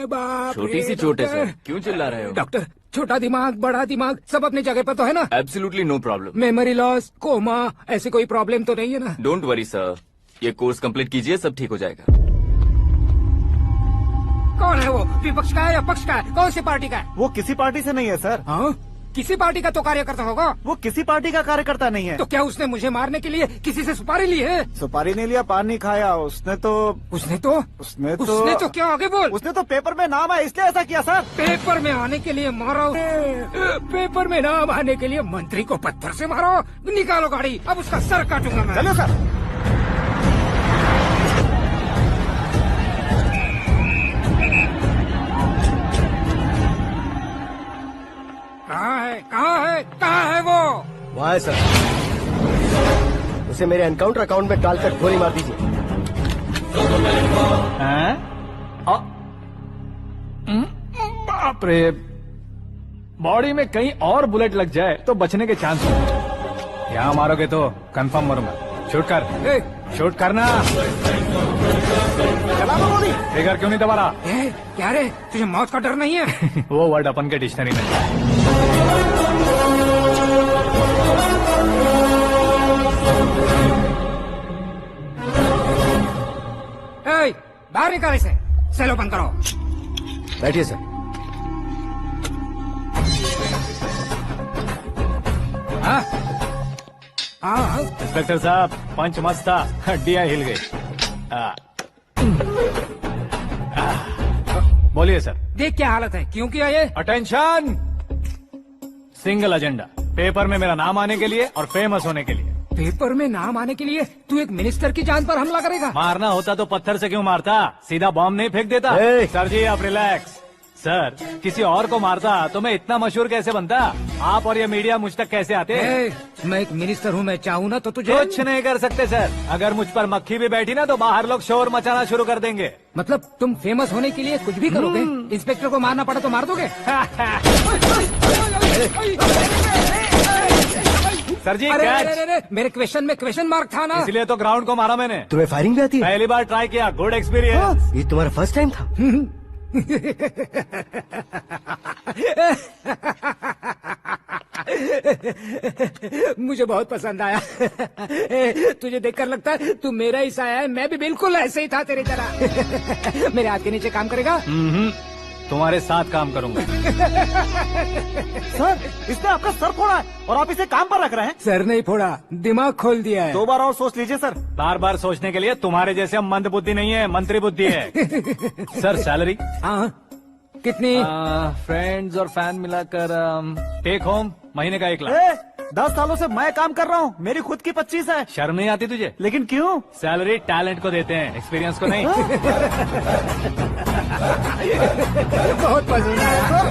बाप छोटी सी रे, चोट है डॉक्टर। सर, क्यों चिल्ला रहे हो? डॉक्टर, छोटा दिमाग बड़ा दिमाग सब अपनी जगह पर तो है ना? Absolutely no problem. Memory loss, coma, ऐसी कोई प्रॉब्लम तो नहीं है ना? डोंट वरी सर, ये कोर्स कंप्लीट कीजिए, सब ठीक हो जाएगा। कौन है वो? विपक्ष का है या पक्ष का है? कौन सी पार्टी का है? वो किसी पार्टी से नहीं है सर। हाँ? किसी पार्टी का तो कार्यकर्ता होगा। वो किसी पार्टी का कार्यकर्ता नहीं है। तो क्या उसने मुझे मारने के लिए किसी से सुपारी ली है? सुपारी नहीं लिया, पान नहीं खाया। उसने तो उसने तो क्या आगे बोल? उसने तो पेपर में नाम है इसलिए ऐसा किया सर। पेपर में आने के लिए मारो, पेपर में नाम आने के लिए मंत्री को पत्थर से मारो। निकालो गाड़ी, अब उसका सर काटूंगा मैं। चलो सर। कहाँ है वो? वहाँ है सर, उसे मेरे एनकाउंटर अकाउंट में डालकर गोली मार दीजिए। बाप रे, बॉडी में कहीं और बुलेट लग जाए तो बचने के चांस हो। यहाँ मारोगे तो कंफर्म मरूंगा। शूट कर, शूट करना। चला दो गोली। फिगर क्यों नहीं दबा रहा? क्या रे, तुझे मौत का डर नहीं है? वो वर्ड अपन के डिक्शनरी में है। बाहर निकाल इसे, सेलो बंद करो। बैठिए सर। हाँ, इंस्पेक्टर साहब, पंच मस्त था, हड्डियां हिल गई। बोलिए सर। देख क्या हालत है, क्यों किया ये? अटेंशन, सिंगल एजेंडा, पेपर में मेरा नाम आने के लिए और फेमस होने के लिए। पेपर में नाम आने के लिए तू एक मिनिस्टर की जान पर हमला करेगा? मारना होता तो पत्थर से क्यों मारता, सीधा बॉम्ब नहीं फेंक देता। सर जी आप रिलैक्स। सर, किसी और को मारता तो मैं इतना मशहूर कैसे बनता? आप और ये मीडिया मुझ तक कैसे आते? मैं एक मिनिस्टर हूँ, मैं चाहूँ ना तो तुझे कुछ नहीं कर सकते सर। अगर मुझ पर मक्खी भी बैठी ना तो बाहर लोग शोर मचाना शुरू कर देंगे। मतलब तुम फेमस होने के लिए कुछ भी करोगे? इंस्पेक्टर को मारना पड़ा तो मार दोगे? सर जी अरे, मेरे क्वेश्चन में क्वेश्चन मार्क था ना, इसलिए तो ग्राउंड को मारा मैंने। तुम्हें फायरिंग भी आती है? पहली बार ट्राई किया, गुड एक्सपीरियंस। ये तुम्हारा फर्स्ट टाइम था? मुझे बहुत पसंद आया। तुझे देखकर लगता है तू मेरा ही साया है। मैं भी बिल्कुल ऐसे ही था तेरी तरह। मेरे हाथ के नीचे काम करेगा? तुम्हारे साथ काम करूंगा। सर, इसने आपका सर फोड़ा है और आप इसे काम पर रख रहे हैं। सर नहीं फोड़ा, दिमाग खोल दिया है। 2 बार और सोच लीजिए सर। बार बार सोचने के लिए तुम्हारे जैसे मंद बुद्धि नहीं है, मंत्री बुद्धि है। Sir salary? हाँ, कितनी? फ्रेंड्स और फैन मिलाकर टेक होम महीने का 1 लाख। 10 सालों से मैं काम कर रहा हूँ, मेरी खुद की 25 है। शर्म नहीं आती तुझे? लेकिन क्यों? सैलरी टैलेंट को देते हैं, एक्सपीरियंस को नहीं। बहुत पसंद आया।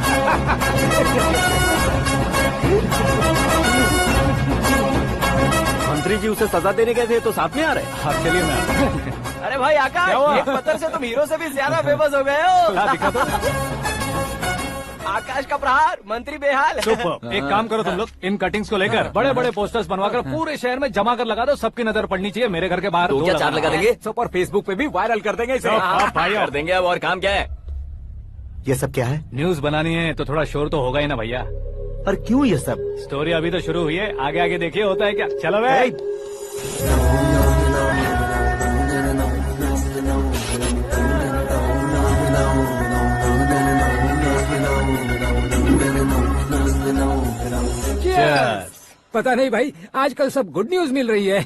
मंत्री जी उसे सजा देने गए थे तो साथ में आ रहे? हाँ चलिए मैं। अरे भाई आकाश, एक पत्थर से तुम हीरो से भी ज्यादा फेमस हो गए हो। दिखा दो। आकाश का प्रहार, मंत्री बेहाल। चुप, एक काम करो तुम लोग, इन कटिंग्स को लेकर बड़े बड़े पोस्टर्स बनवाकर पूरे शहर में जमा कर लगा दो, सबकी नजर पड़नी चाहिए। मेरे घर के बाहर तो क्या 4 लगा देंगे? सब और फेसबुक पे भी वायरल कर देंगे इसे। भाई कर देंगे। अब और काम क्या है? ये सब क्या है? न्यूज बनानी है तो थोड़ा शोर तो होगा ही ना भैया। पर क्यों ये सब? स्टोरी अभी तो शुरू हुई है, आगे आगे देखिए होता है क्या। चलो भाई। पता नहीं भाई, आजकल सब गुड न्यूज मिल रही है।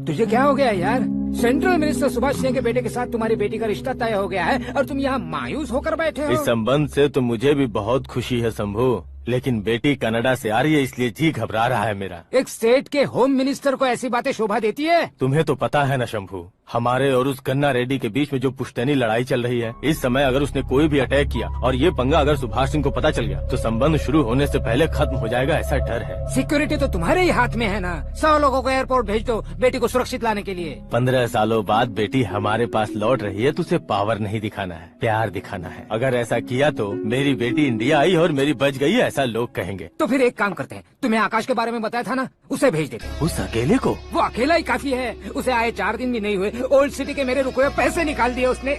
तुझे क्या हो गया यार? सेंट्रल मिनिस्टर सुभाष सिंह के बेटे के साथ तुम्हारी बेटी का रिश्ता तय हो गया है और तुम यहाँ मायूस होकर बैठे हो। इस संबंध से तो मुझे भी बहुत खुशी है शंभू, लेकिन बेटी कनाडा से आ रही है इसलिए जी घबरा रहा है मेरा। एक स्टेट के होम मिनिस्टर को ऐसी बातें शोभा देती है? तुम्हें तो पता है ना शंभू, हमारे और उस गन्ना रेड्डी के बीच में जो पुश्तैनी लड़ाई चल रही है, इस समय अगर उसने कोई भी अटैक किया और ये पंगा अगर सुभाष सिंह को पता चल गया तो संबंध शुरू होने से पहले खत्म हो जाएगा, ऐसा डर है। सिक्योरिटी तो तुम्हारे ही हाथ में है ना। 100 लोगों को एयरपोर्ट भेज दो बेटी को सुरक्षित लाने के लिए। 15 सालों बाद बेटी हमारे पास लौट रही है तो उसे पावर नहीं दिखाना है, प्यार दिखाना है। अगर ऐसा किया तो मेरी बेटी इंडिया आई और मेरी बच गई, ऐसा लोग कहेंगे। तो फिर एक काम करते हैं, तुम्हें आकाश के बारे में बताया था ना, उसे भेज देते हैं। उस अकेले को? वो अकेला ही काफी है। उसे आए 4 दिन भी नहीं हुए ओल्ड सिटी के मेरे रुके हुए पैसे निकाल दिए उसने।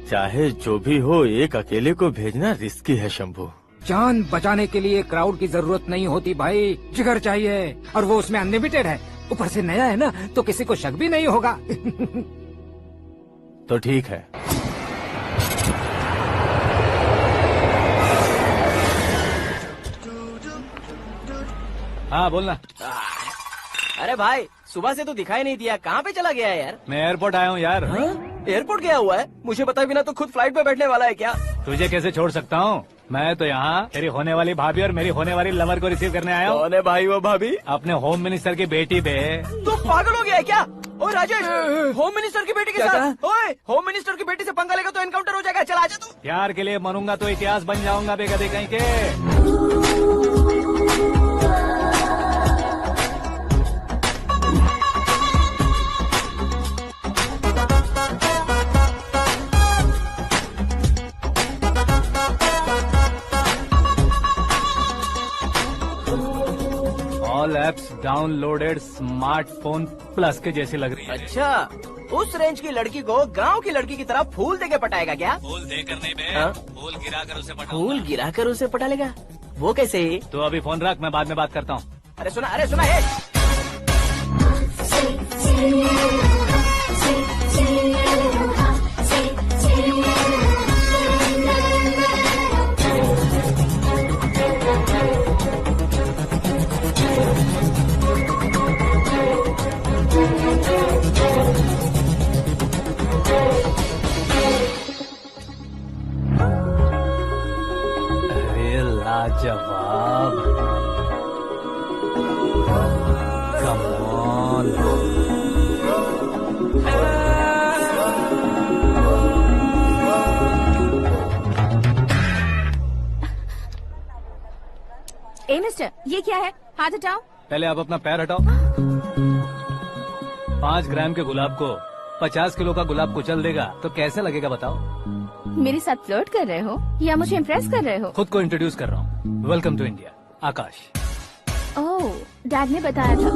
चाहे जो भी हो, एक अकेले को भेजना रिस्की है शंभू। जान बचाने के लिए क्राउड की जरूरत नहीं होती भाई, जिगर चाहिए, और वो उसमें अनलिमिटेड है। ऊपर से नया है ना, तो किसी को शक भी नहीं होगा। तो ठीक है। हाँ बोलना। अरे भाई, सुबह से तो दिखाई नहीं दिया, कहाँ पे चला गया है यार? मैं एयरपोर्ट आया हूँ यार। एयरपोर्ट गया हुआ है? मुझे बताए बिना तो खुद फ्लाइट पे बैठने वाला है क्या? तुझे कैसे छोड़ सकता हूँ? मैं तो यहाँ तेरी होने वाली भाभी और मेरी होने वाली लवर को रिसीव करने आया हूँ। कौन है भाई वो भाभी? अपने होम मिनिस्टर की बेटी पे। तो पागल हो गया है क्या? ओए राजेश, होम मिनिस्टर की बेटी के साथ? ओए, होम मिनिस्टर की बेटी से पंगा लेगा तो एनकाउंटर हो जाएगा। चल आजा तू। प्यार के लिए मरूंगा तो इतिहास बन जाऊंगा बेगदे कहीं के। All apps downloaded smartphone plus के जैसी लग रही है। अच्छा, उस रेंज की लड़की को गांव की लड़की की तरह फूल देके पटाएगा क्या? फूल देकर नहीं बे, हाँ? फूल गिराकर उसे पटा। फूल गिराकर उसे पटा लेगा? वो कैसे? तो अभी फोन रख, मैं बाद में बात करता हूँ। अरे सुना है। अरे लाजवाब, कम ऑन। ए मिस्टर, ये क्या है? हाथ हटाओ। पहले आप अपना पैर हटाओ। 5 ग्राम के गुलाब को 50 किलो का गुलाब कुचल देगा तो कैसे लगेगा बताओ? मेरे साथ फ्लर्ट कर रहे हो या मुझे इम्प्रेस कर रहे हो? खुद को इंट्रोड्यूस कर रहा हूँ। Welcome to India, Akash. Oh, dad ने बताया था।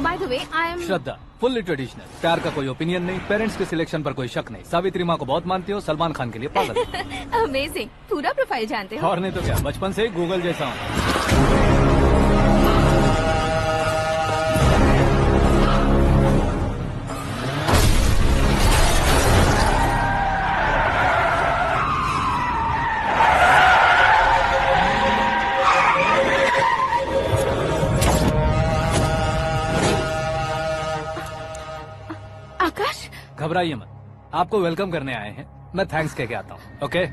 By the way, I am Shraddha, fully traditional. प्यार का कोई ओपिनियन नहीं, पेरेंट्स के सिलेक्शन पर कोई शक नहीं। सावित्री माँ को बहुत मानती हो, सलमान खान के लिए पागल। अमेजिंग, पूरा प्रोफाइल जानते हो। और नहीं तो क्या, बचपन से ही गूगल जैसा हूँ। आकाश, घबराइए मत, आपको वेलकम करने आए हैं। मैं थैंक्स कह के आता हूँ। ओके?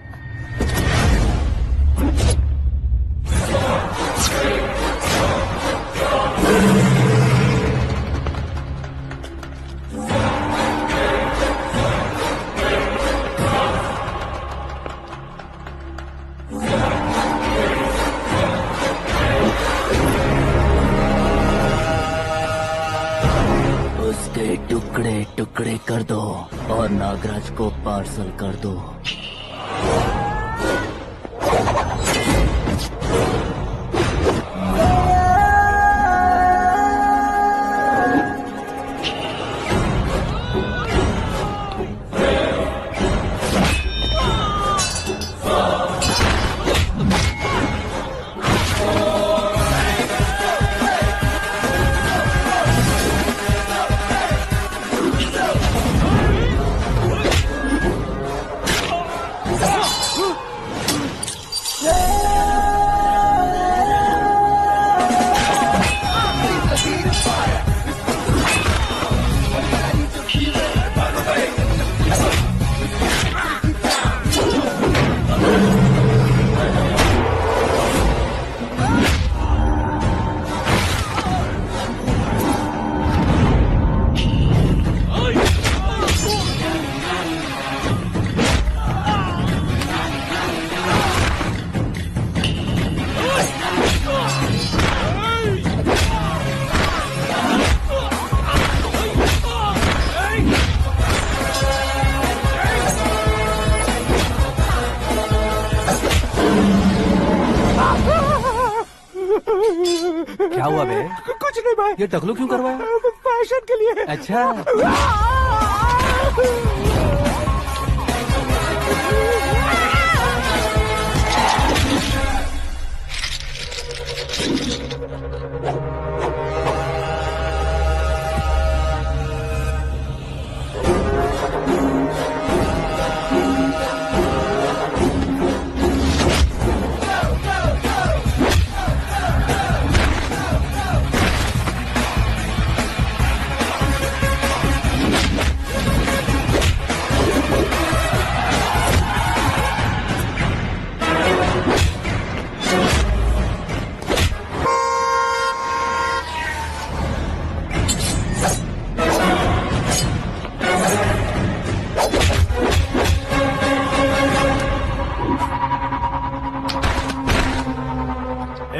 उसके टुकड़े टुकड़े कर दो और नागराज को पार्सल कर दो। क्या हुआ बे? कुछ नहीं भाई, ये टकलू क्यों करवाया? फैशन के लिए। अच्छा,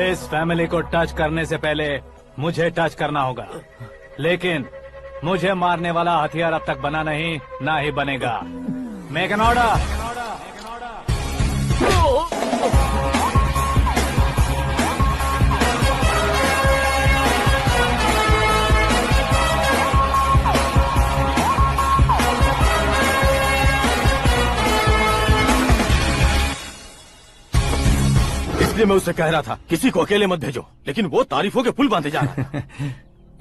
इस फैमिली को टच करने से पहले मुझे टच करना होगा, लेकिन मुझे मारने वाला हथियार अब तक बना नहीं, ना ही बनेगा। Make an order. इसलिए मैं उससे कह रहा था किसी को अकेले मत भेजो, लेकिन वो तारीफों के पुल बांधे जा रहा है।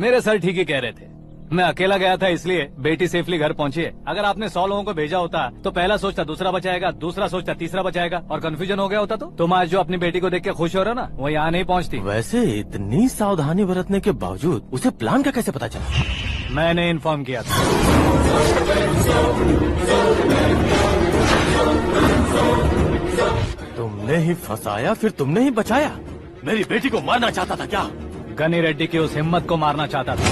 मेरे सर ठीक ही कह रहे थे। मैं अकेला गया था इसलिए बेटी सेफली घर पहुंची है। अगर आपने 100 लोगों को भेजा होता तो पहला सोचता दूसरा बचाएगा, दूसरा सोचता तीसरा बचाएगा, और कंफ्यूजन हो गया होता तो तुम आज जो अपनी बेटी को देख के खुश हो रहे हो ना, वो यहाँ नहीं पहुँचती। वैसे इतनी सावधानी बरतने के बावजूद उसे प्लान का कैसे पता चला? मैंने इन्फॉर्म किया था। तुमने ही फंसाया, फिर तुमने ही बचाया। मेरी बेटी को मारना चाहता था क्या? गनी रेड्डी की उस हिम्मत को मारना चाहता था।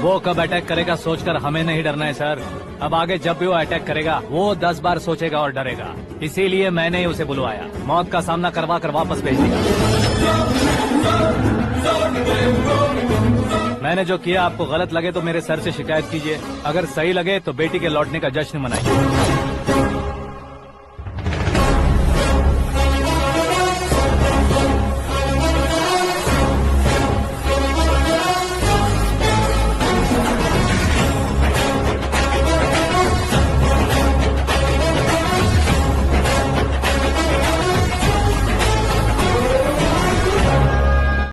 वो कब अटैक करेगा सोचकर हमें नहीं डरना है सर। अब आगे जब भी वो अटैक करेगा वो 10 बार सोचेगा और डरेगा। इसीलिए मैंने ही उसे बुलवाया, मौत का सामना करवा कर वापस भेज दिया। मैंने जो किया आपको गलत लगे तो मेरे सर से शिकायत कीजिए, अगर सही लगे तो बेटी के लौटने का जश्न मनाइए।